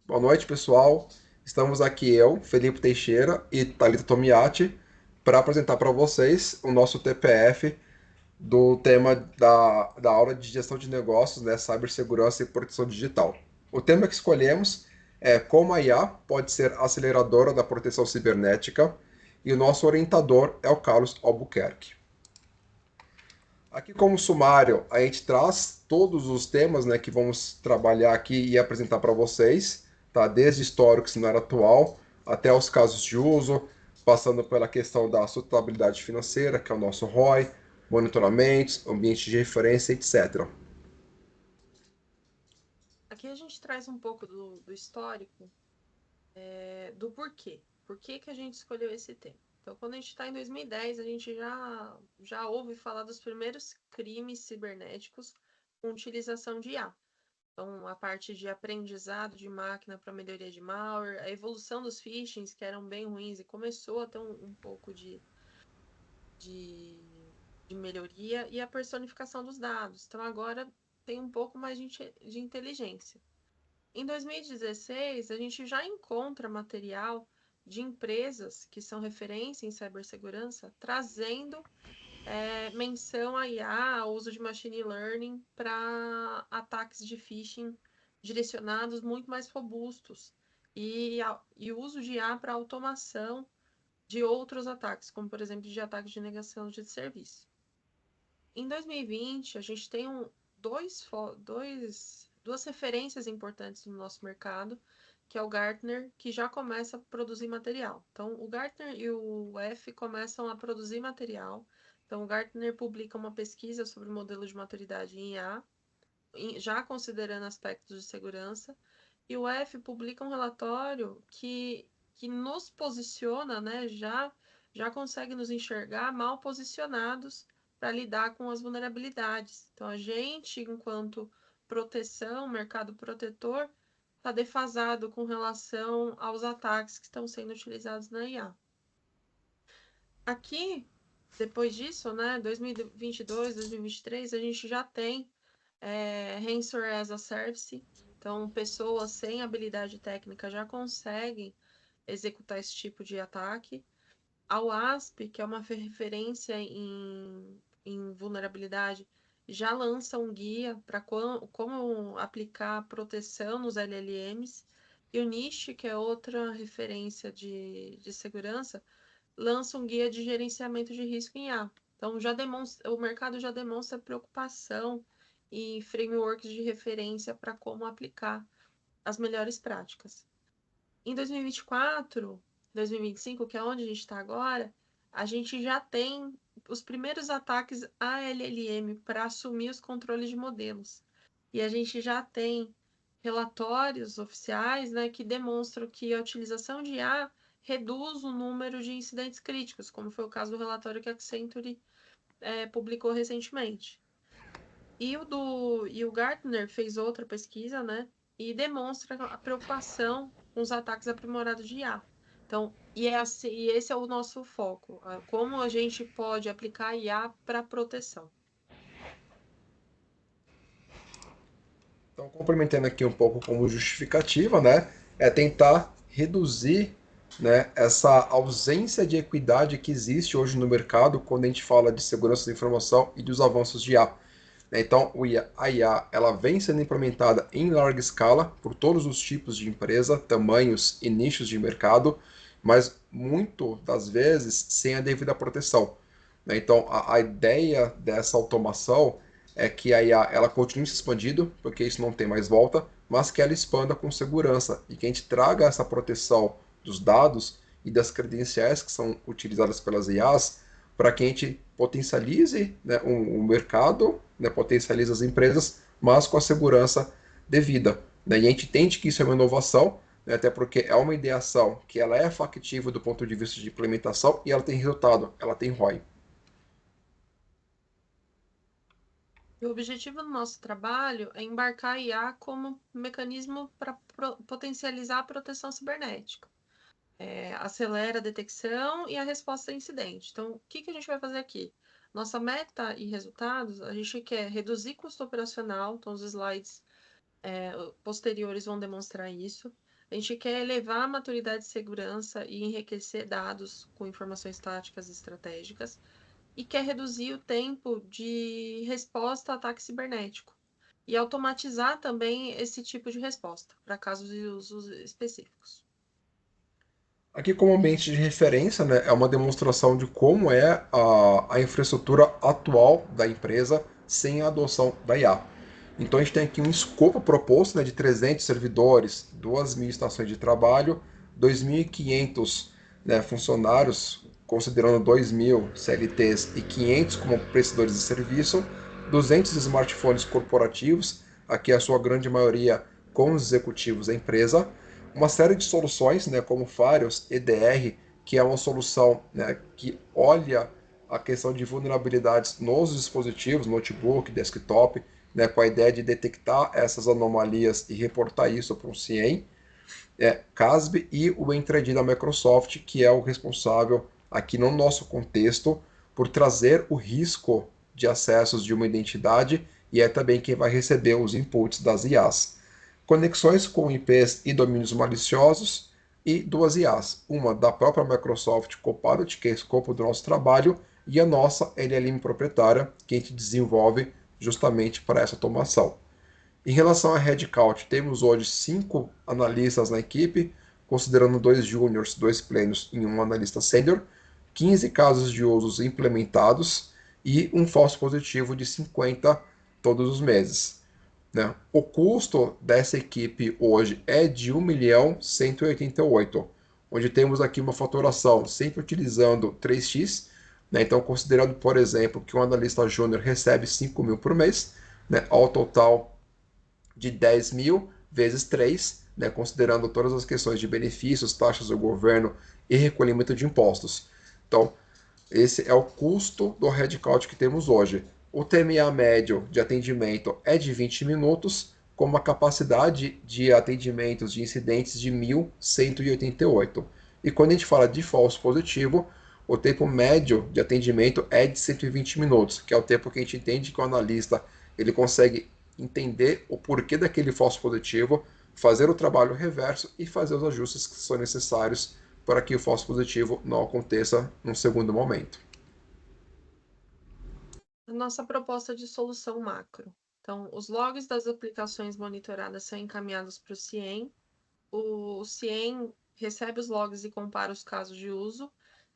Boa noite, pessoal. Estamos aqui eu, Felipe Teixeira e Thalita Tomiati para apresentar para vocês o nosso TPF do tema da aula de gestão de negócios, né, cibersegurança e proteção digital. O tema que escolhemos é como a IA pode ser aceleradora da proteção cibernética e o nosso orientador é o Carlos Albuquerque. Aqui como sumário, a gente traz todos os temas, né, que vamos trabalhar aqui e apresentar para vocês, tá? Desde histórico, cenário atual, até os casos de uso, passando pela questão da sustentabilidade financeira, que é o nosso ROI, monitoramentos, ambiente de referência, etc. Aqui a gente traz um pouco do histórico, do porquê. Por que que a gente escolheu esse tema? Então, quando a gente está em 2010, a gente já ouve falar dos primeiros crimes cibernéticos com utilização de IA. Então, a parte de aprendizado de máquina para melhoria de malware, a evolução dos phishings, que eram bem ruins, e começou a ter um pouco de, de melhoria, e a personificação dos dados. Então, agora tem um pouco mais de inteligência. Em 2016, a gente já encontra material de empresas que são referência em cibersegurança trazendo menção a IA, uso de machine learning para ataques de phishing direcionados muito mais robustos e uso de IA para automação de outros ataques, como por exemplo de ataques de negação de serviço. Em 2020, a gente tem duas referências importantes no nosso mercado, que é o Gartner, que já começa a produzir material. Então, o Gartner e o F começam a produzir material. Então, o Gartner publica uma pesquisa sobre o modelo de maturidade em IA, já considerando aspectos de segurança, e o F publica um relatório que nos posiciona, né, já consegue nos enxergar mal posicionados para lidar com as vulnerabilidades. Então, a gente, enquanto proteção, mercado protetor, está defasado com relação aos ataques que estão sendo utilizados na IA. Aqui, depois disso, né, 2022, 2023, a gente já tem Ransomware as a Service. Então, pessoas sem habilidade técnica já conseguem executar esse tipo de ataque. A WASP, que é uma referência em vulnerabilidade, já lança um guia para como aplicar proteção nos LLMs. E o NIST, que é outra referência de segurança, lança um guia de gerenciamento de risco em IA. Então, o mercado já demonstra preocupação e frameworks de referência para como aplicar as melhores práticas. Em 2024, 2025, que é onde a gente está agora, a gente já tem os primeiros ataques a LLM para assumir os controles de modelos. E a gente já tem relatórios oficiais, né, que demonstram que a utilização de IA reduz o número de incidentes críticos, como foi o caso do relatório que a Accenture publicou recentemente. E o Gartner fez outra pesquisa, né? E demonstra a preocupação com os ataques aprimorados de IA. Então, e esse é o nosso foco, como a gente pode aplicar IA para proteção. Então, complementando aqui um pouco como justificativa, né, é tentar reduzir, né, essa ausência de equidade que existe hoje no mercado quando a gente fala de segurança da informação e dos avanços de IA. Então, a IA ela vem sendo implementada em larga escala por todos os tipos de empresa, tamanhos e nichos de mercado, mas muito das vezes sem a devida proteção. Então, a ideia dessa automação é que a IA ela continue se expandindo, porque isso não tem mais volta, mas que ela expanda com segurança e que a gente traga essa proteção dos dados e das credenciais que são utilizadas pelas IAs para que a gente potencialize, né, o mercado, né, potencialize as empresas, mas com a segurança devida. Né? E a gente entende que isso é uma inovação, né, até porque é uma ideação que ela é factível do ponto de vista de implementação e ela tem resultado, ela tem ROI. E o objetivo do nosso trabalho é embarcar a IA como mecanismo para potencializar a proteção cibernética. Acelera a detecção e a resposta a incidente. Então, o que a gente vai fazer aqui? Nossa meta e resultados, a gente quer reduzir custo operacional, então os slides posteriores vão demonstrar isso. A gente quer elevar a maturidade de segurança e enriquecer dados com informações táticas e estratégicas e quer reduzir o tempo de resposta a ataque cibernético e automatizar também esse tipo de resposta para casos de usos específicos. Aqui, como ambiente de referência, né, é uma demonstração de como é a infraestrutura atual da empresa sem a adoção da IA. Então, a gente tem aqui um escopo proposto, né, de 300 servidores, 2.000 estações de trabalho, 2.500, né, funcionários, considerando 2.000 CLTs e 500 como prestadores de serviço, 200 smartphones corporativos, aqui a sua grande maioria com os executivos da empresa, uma série de soluções, né, como Farios EDR, que é uma solução, né, que olha a questão de vulnerabilidades nos dispositivos, notebook, desktop, né, com a ideia de detectar essas anomalias e reportar isso para um CIEM, CASB e o Entra ID da Microsoft, que é o responsável aqui no nosso contexto por trazer o risco de acessos de uma identidade e é também quem vai receber os inputs das IAs. Conexões com IPs e domínios maliciosos e duas IAs, uma da própria Microsoft Copilot, que é o escopo do nosso trabalho, e a nossa LLM proprietária, que a gente desenvolve justamente para essa automação. Em relação a headcount, temos hoje 5 analistas na equipe, considerando 2 júniors, 2 plênios e um analista sênior, 15 casos de usos implementados e um falso positivo de 50 todos os meses. Né? O custo dessa equipe hoje é de 1.188.000, onde temos aqui uma faturação sempre utilizando 3x, né? Então considerando, por exemplo, que um analista júnior recebe 5.000 por mês, né? Ao total de 10.000 vezes 3, né? Considerando todas as questões de benefícios, taxas do governo e recolhimento de impostos. Então, esse é o custo do headcount que temos hoje. O TMA médio de atendimento é de 20 minutos, com uma capacidade de atendimentos de incidentes de 1.188. E quando a gente fala de falso positivo, o tempo médio de atendimento é de 120 minutos, que é o tempo que a gente entende que o analista ele consegue entender o porquê daquele falso positivo, fazer o trabalho reverso e fazer os ajustes que são necessários para que o falso positivo não aconteça num segundo momento. A nossa proposta de solução macro. Então, os logs das aplicações monitoradas são encaminhados para o CIEM. O CIEM recebe os logs e compara os casos de uso.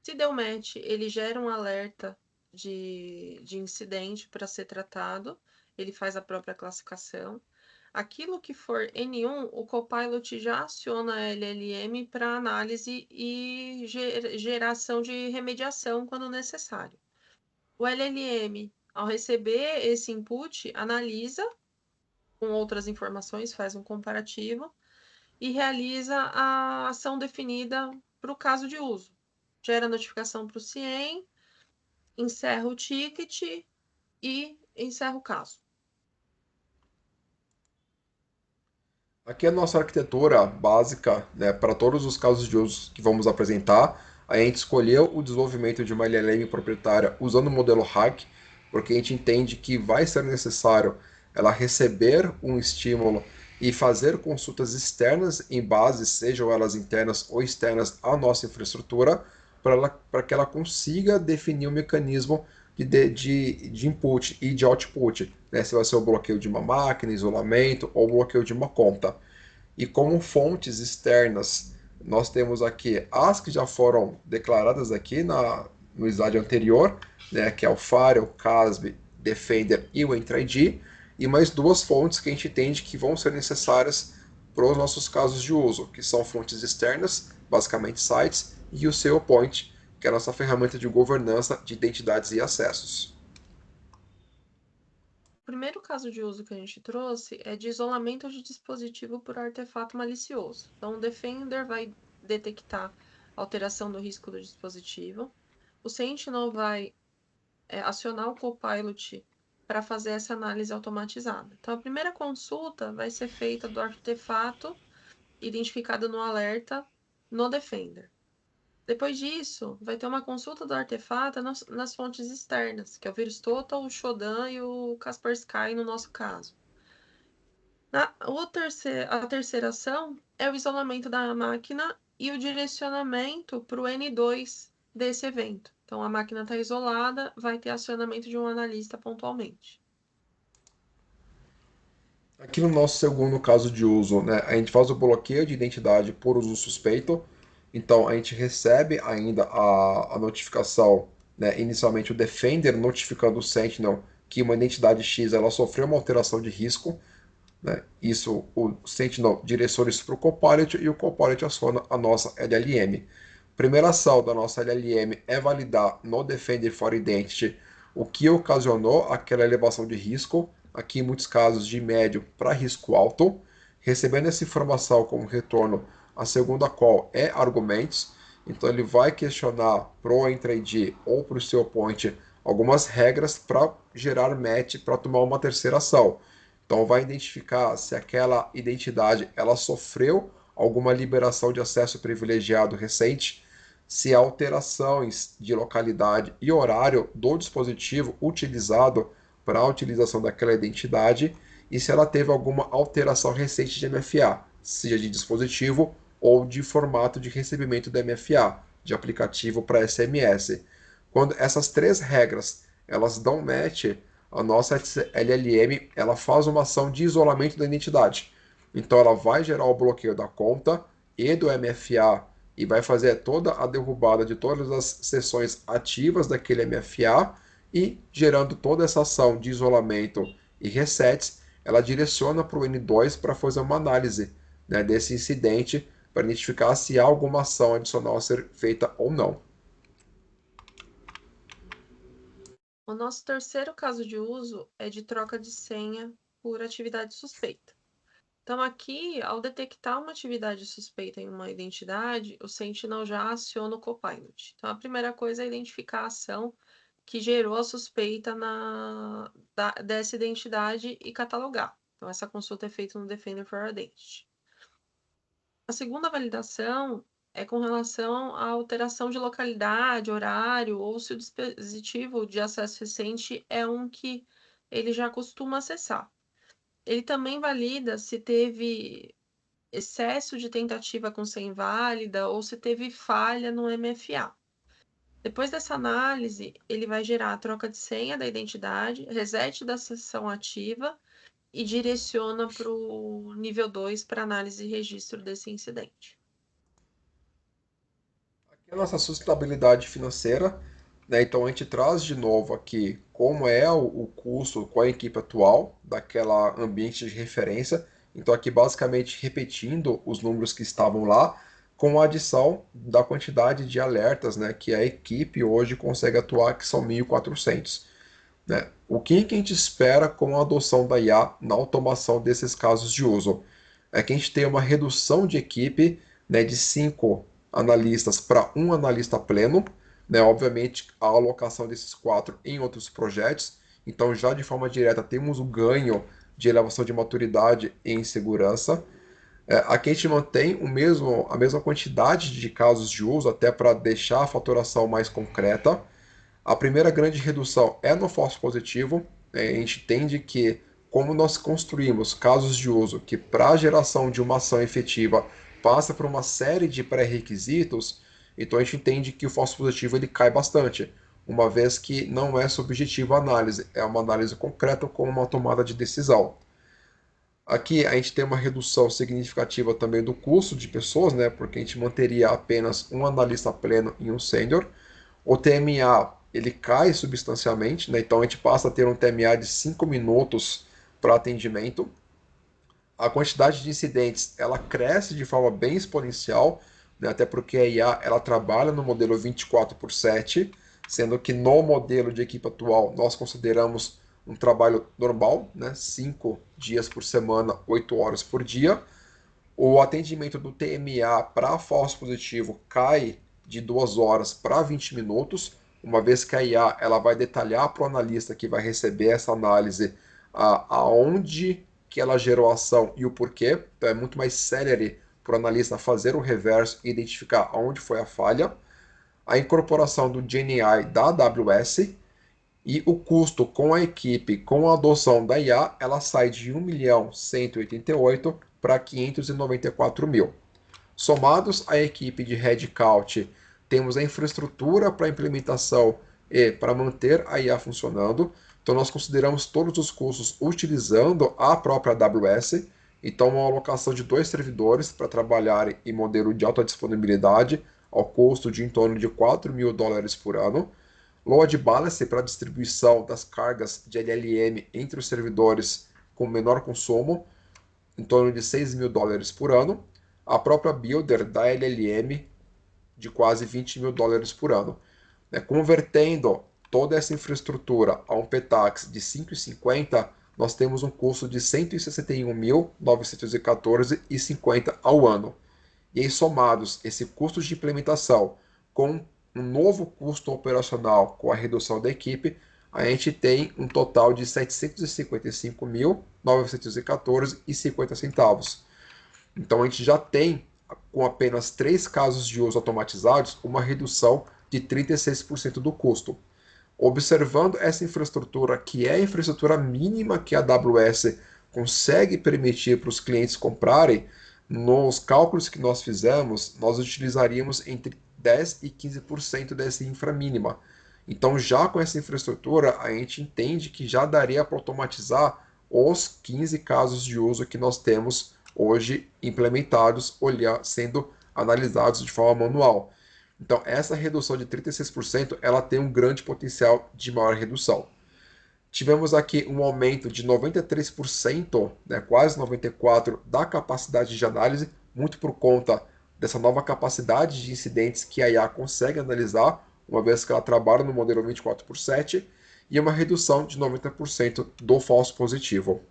Se deu match, ele gera um alerta de incidente para ser tratado. Ele faz a própria classificação. Aquilo que for N1, o Copilot já aciona a LLM para análise e geração de remediação quando necessário. O LLM, ao receber esse input, analisa com outras informações, faz um comparativo e realiza a ação definida para o caso de uso. Gera notificação para o CIEM, encerra o ticket e encerra o caso. Aqui é a nossa arquitetura básica, né, para todos os casos de uso que vamos apresentar. A gente escolheu o desenvolvimento de uma LLM proprietária usando o modelo RAG, porque a gente entende que vai ser necessário ela receber um estímulo e fazer consultas externas em bases, sejam elas internas ou externas, à nossa infraestrutura, para que ela consiga definir um mecanismo de input e de output, né? Se vai ser o bloqueio de uma máquina, isolamento ou bloqueio de uma conta. E como fontes externas, nós temos aqui as que já foram declaradas aqui no slide anterior, né? Que é o FAR, o CASB, Defender e o Entra ID, e mais duas fontes que a gente entende que vão ser necessárias para os nossos casos de uso, que são fontes externas, basicamente sites, e o SailPoint, que é a nossa ferramenta de governança de identidades e acessos. O primeiro caso de uso que a gente trouxe é de isolamento de dispositivo por artefato malicioso. Então, o Defender vai detectar alteração do risco do dispositivo. O Sentinel vai acionar o Copilot para fazer essa análise automatizada. Então, a primeira consulta vai ser feita do artefato identificado no alerta no Defender. Depois disso, vai ter uma consulta do artefato nas fontes externas, que é o VirusTotal, o Shodan e o Kaspersky no nosso caso. A terceira ação é o isolamento da máquina e o direcionamento para o N2 desse evento. Então, a máquina está isolada, vai ter acionamento de um analista pontualmente. Aqui no nosso segundo caso de uso, né, a gente faz o bloqueio de identidade por uso suspeito. Então, a gente recebe ainda a notificação, né, inicialmente o Defender notificando o Sentinel que uma identidade X ela sofreu uma alteração de risco. Né? Isso, o Sentinel direciona isso para o Copilot e o Copilot aciona a nossa LLM. Primeira ação da nossa LLM é validar no Defender for Identity o que ocasionou aquela elevação de risco, aqui em muitos casos de médio para risco alto. Recebendo essa informação como retorno, a segunda call é argumentos, então ele vai questionar para o EntryID ou para o seu point algumas regras para gerar match para tomar uma terceira ação. Então vai identificar se aquela identidade ela sofreu alguma liberação de acesso privilegiado recente, se há alterações de localidade e horário do dispositivo utilizado para a utilização daquela identidade e se ela teve alguma alteração recente de MFA, seja de dispositivo ou de formato de recebimento do MFA, de aplicativo para SMS. Quando essas três regras elas dão match, a nossa LLM ela faz uma ação de isolamento da identidade. Então ela vai gerar o bloqueio da conta e do MFA e vai fazer toda a derrubada de todas as sessões ativas daquele MFA e gerando toda essa ação de isolamento e resets, ela direciona para o N2 para fazer uma análise, né, desse incidente para identificar se há alguma ação adicional a ser feita ou não. O nosso terceiro caso de uso é de troca de senha por atividade suspeita. Então, aqui, ao detectar uma atividade suspeita em uma identidade, o Sentinel já aciona o Copilot. Então, a primeira coisa é identificar a ação que gerou a suspeita dessa identidade e catalogar. Então, essa consulta é feita no Defender for Identity. A segunda validação é com relação à alteração de localidade, horário, ou se o dispositivo de acesso recente é um que ele já costuma acessar. Ele também valida se teve excesso de tentativa com senha inválida ou se teve falha no MFA. Depois dessa análise, ele vai gerar a troca de senha da identidade, reset da sessão ativa e direciona para o nível 2 para análise e registro desse incidente. Aqui é a nossa sustentabilidade financeira, né? Então a gente traz de novo aqui como é o custo com a equipe atual daquela ambiente de referência. Então aqui basicamente repetindo os números que estavam lá, com a adição da quantidade de alertas, né, que a equipe hoje consegue atuar, que são 1.400. Né? O que a gente espera com a adoção da IA na automação desses casos de uso? É que a gente tenha uma redução de equipe, né, de 5 analistas para um analista pleno, né? Obviamente a alocação desses 4 em outros projetos. Então já de forma direta temos o ganho de elevação de maturidade em segurança. Aqui a gente mantém a mesma quantidade de casos de uso, até para deixar a faturação mais concreta. A primeira grande redução é no falso positivo. A gente entende que, como nós construímos casos de uso que, para a geração de uma ação efetiva, passa por uma série de pré-requisitos, então a gente entende que o falso positivo ele cai bastante, uma vez que não é subjetiva a análise, é uma análise concreta como uma tomada de decisão. Aqui a gente tem uma redução significativa também do custo de pessoas, né, porque a gente manteria apenas um analista pleno e um sênior. O TMA ele cai substancialmente, né, então a gente passa a ter um TMA de 5 minutos para atendimento. A quantidade de incidentes ela cresce de forma bem exponencial, né, até porque a IA ela trabalha no modelo 24/7, sendo que no modelo de equipe atual nós consideramos um trabalho normal, né, 5 dias por semana, 8 horas por dia. O atendimento do TMA para falso positivo cai de 2 horas para 20 minutos, uma vez que a IA ela vai detalhar para o analista que vai receber essa análise aonde que ela gerou a ação e o porquê. Então é muito mais célere para o analista fazer o reverso e identificar aonde foi a falha. A incorporação do GenAI da AWS E o custo com a equipe, com a adoção da IA, ela sai de 1.188.000 para 594.000. Somados à equipe de headcount, temos a infraestrutura para implementação e para manter a IA funcionando. Então, nós consideramos todos os custos utilizando a própria AWS. Então, uma alocação de 2 servidores para trabalhar em modelo de alta disponibilidade, ao custo de em torno de $4.000 por ano. Load balance para distribuição das cargas de LLM entre os servidores com menor consumo, em torno de $6.000 por ano. A própria builder da LLM de quase $20.000 por ano. Convertendo toda essa infraestrutura a um PTAX de 5,50, nós temos um custo de 161.914,50 ao ano. E aí, somados esse custo de implementação com um novo custo operacional com a redução da equipe, a gente tem um total de 755.914,50. Então a gente já tem, com apenas 3 casos de uso automatizados, uma redução de 36% do custo. Observando essa infraestrutura, que é a infraestrutura mínima que a AWS consegue permitir para os clientes comprarem, nos cálculos que nós fizemos, nós utilizaríamos entre 10 e 15% dessa infra mínima. Então, já com essa infraestrutura, a gente entende que já daria para automatizar os 15 casos de uso que nós temos hoje implementados, sendo analisados de forma manual. Então, essa redução de 36%, ela tem um grande potencial de maior redução. Tivemos aqui um aumento de 93%, né, quase 94%, da capacidade de análise, muito por conta dessa nova capacidade de incidentes que a IA consegue analisar, uma vez que ela trabalha no modelo 24/7, e uma redução de 90% do falso positivo.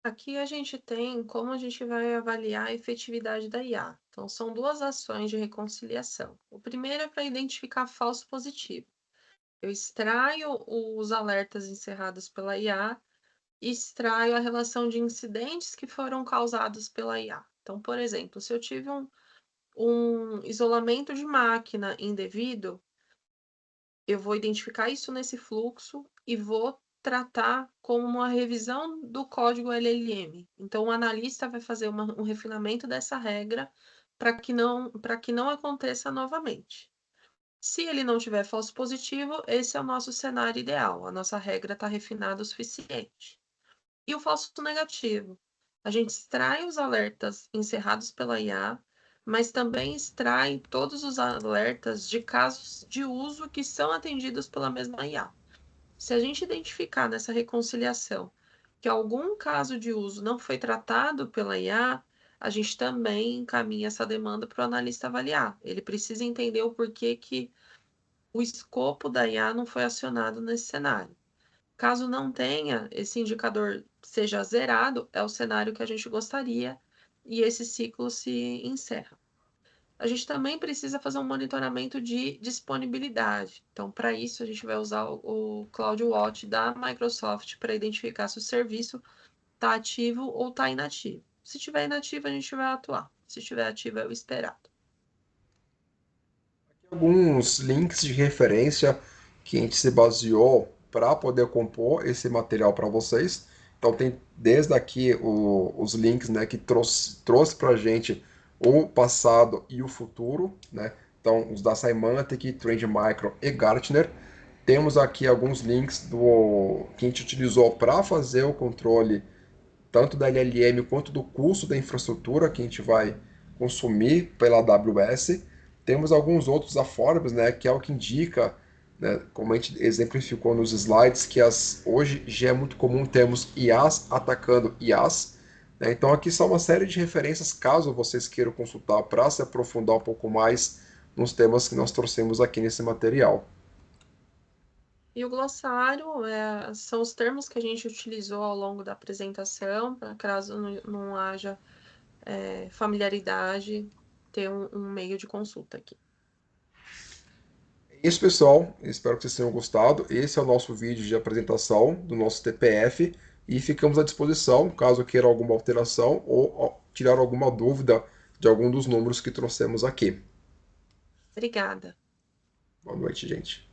Aqui a gente tem como a gente vai avaliar a efetividade da IA. Então, são duas ações de reconciliação. O primeiro é para identificar falso positivo. Eu extraio os alertas encerrados pela IA e extraio a relação de incidentes que foram causados pela IA. Então, por exemplo, se eu tive um isolamento de máquina indevido, eu vou identificar isso nesse fluxo e vou tratar como uma revisão do código LLM. Então, o analista vai fazer um refinamento dessa regra para que não aconteça novamente. Se ele não tiver falso positivo, esse é o nosso cenário ideal. A nossa regra está refinada o suficiente. E o falso negativo? A gente extrai os alertas encerrados pela IA, mas também extrai todos os alertas de casos de uso que são atendidos pela mesma IA. Se a gente identificar nessa reconciliação que algum caso de uso não foi tratado pela IA, a gente também encaminha essa demanda para o analista avaliar. Ele precisa entender o porquê que o escopo da IA não foi acionado nesse cenário. Caso não tenha, esse indicador seja zerado, é o cenário que a gente gostaria e esse ciclo se encerra. A gente também precisa fazer um monitoramento de disponibilidade. Então, para isso, a gente vai usar o CloudWatch da Microsoft para identificar se o serviço está ativo ou está inativo. Se estiver inativo, a gente vai atuar. Se estiver ativo, é o esperado. Alguns links de referência que a gente se baseou para poder compor esse material para vocês. Então tem desde aqui os links, né, que trouxe para a gente o passado e o futuro, né? Então os da Symantec, Trend Micro e Gartner. Temos aqui alguns links que a gente utilizou para fazer o controle tanto da LLM quanto do custo da infraestrutura que a gente vai consumir pela AWS. Temos alguns outros afórbos, né, que é o que indica, né, como a gente exemplificou nos slides, que hoje já é muito comum termos IAs atacando IAs. Né? Então aqui são uma série de referências, caso vocês queiram consultar para se aprofundar um pouco mais nos temas que nós trouxemos aqui nesse material. E o glossário são os termos que a gente utilizou ao longo da apresentação, para caso não haja familiaridade, ter um meio de consulta aqui. É isso, pessoal. Espero que vocês tenham gostado. Esse é o nosso vídeo de apresentação do nosso TPF e ficamos à disposição caso queira alguma alteração ou tirar alguma dúvida de algum dos números que trouxemos aqui. Obrigada. Boa noite, gente.